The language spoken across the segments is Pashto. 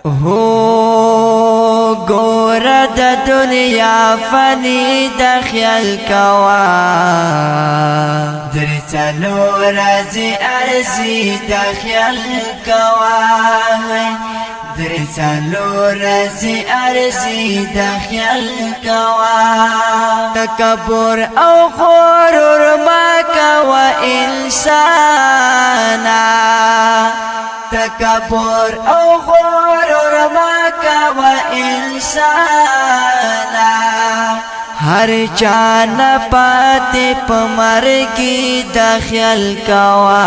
هو گورا دا دنیا فانی دا خیال کوا در چلو رازی ارزی دا خیال کوا در چلو رازی ارزی دا خیال کوا تکبر او غرور ما کوا انسانا تکبر او غرور ما کوا انسانا ہر چانا پاتے پمرگی دا خیال کوا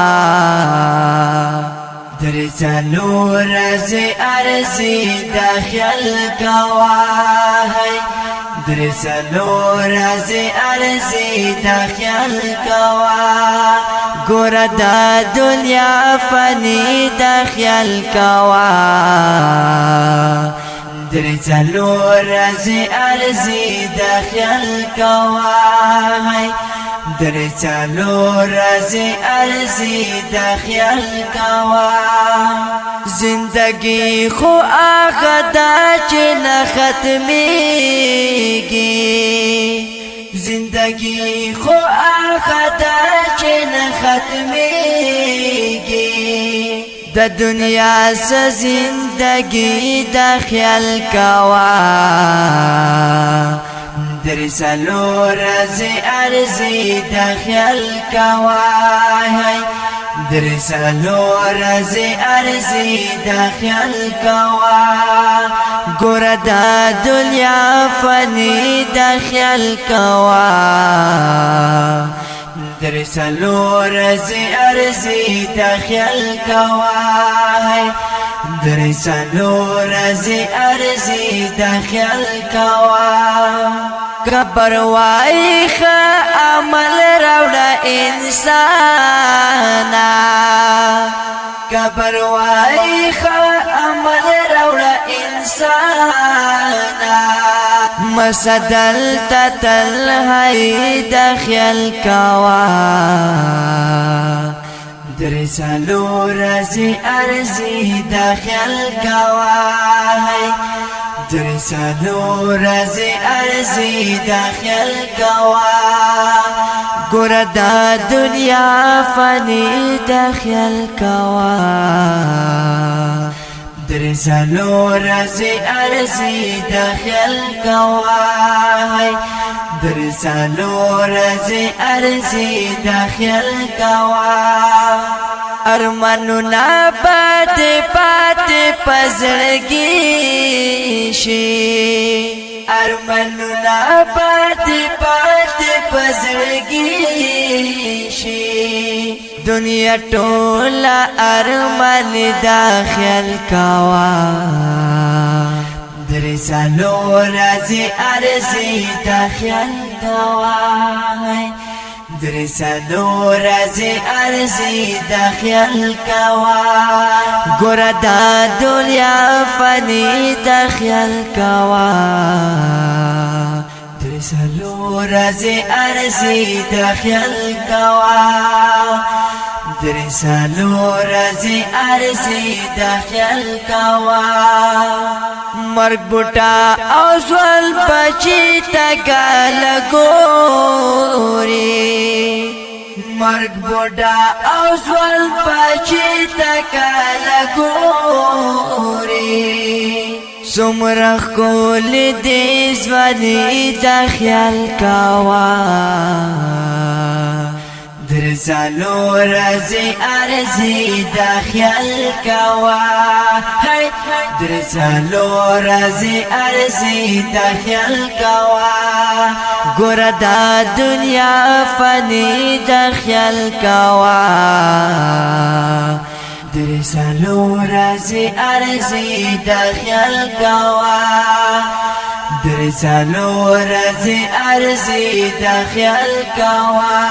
در چلو رازی ارزی دا خیال کوا در چلو رازی ارزی دا خیال کوا گورا دا دنیا فانی دا خیال کوا در چلو رازی ارزی دا خیال کوا در چلو رازی ارزی دا خیال کوا زندگی خو آغا دا چه نختمیگی زندگی خو آغا دا چه نختمیگی دا دنیا سے زندگی دا خیال کوا در چلو رازی ارزی دا خیال کوا در چلو رازی ارزی دا خیال کوا گورا دا دنیا فانی دا خیال کوا در چلو رازی ارزی دا خیال کوا در چلو رازی ارزی دا خیال کوا کبروائی خا عمل روڑا انسانا کبروائی خا عمل روڑا انسانا مسدل تتل ہے دا خیال کوا در چلو رازی ارزی دا خیال کوا در چلو رازی ارزی دا خیال کوا گورا دا دنیا فانی دا خیال کوا در چلو رازی ارزی دا خیال کوا در چلو رازی ارزی دا خیال کوا ارمانو نا پاتے پاتے پزړګي شي ارمانو نا پاتے پاتے پزړګي شي دنیا ټوله ارمان دا خیال کوا در چلو رازی ارزی دا خیال کوا در چلو رازی ارزی دا خیال کوا گورا دا دنیا فانی دا خیال کوا در چلو رازی ارزی دا خیال کوا در چلو رازی ارزی دا خیال کوا مرگ بوٹا او سوال بچی تگا لگوری مرگ بوٹا او سوال بچی تگا لگوری سمرخ کول دیز وانی دا خیال کوا در چلو رازی ارزی دا خیال کوا در چلو رازی ارزی دا خیال کوا گورا دا دنیا فانی دا خیال کوا در چلو رازی ارزی دا خیال کوا در چلو رازی ارزی دا خیال کوا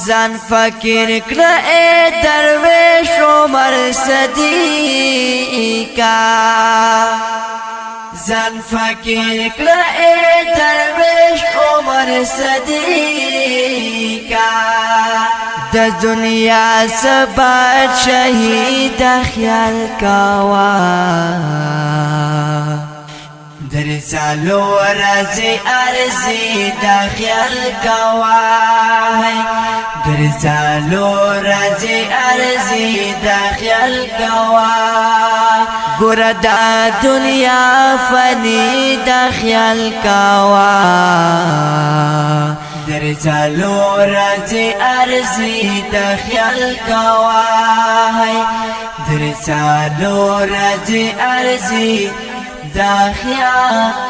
زان فکر کړه اے درویش عمر صدیقا زان فکر کړه اے درویش عمر صدیقا د دنیا سبا شهید خیال کوا درزالو رازی ارزی دا خیال کوا درزالو رازی ارزی دا خیال کوا گورا دا دنیا فنی دا خیال کوا درزالو رازی ارزی دا خیال کوا درزالو رازی ارزی دا خیال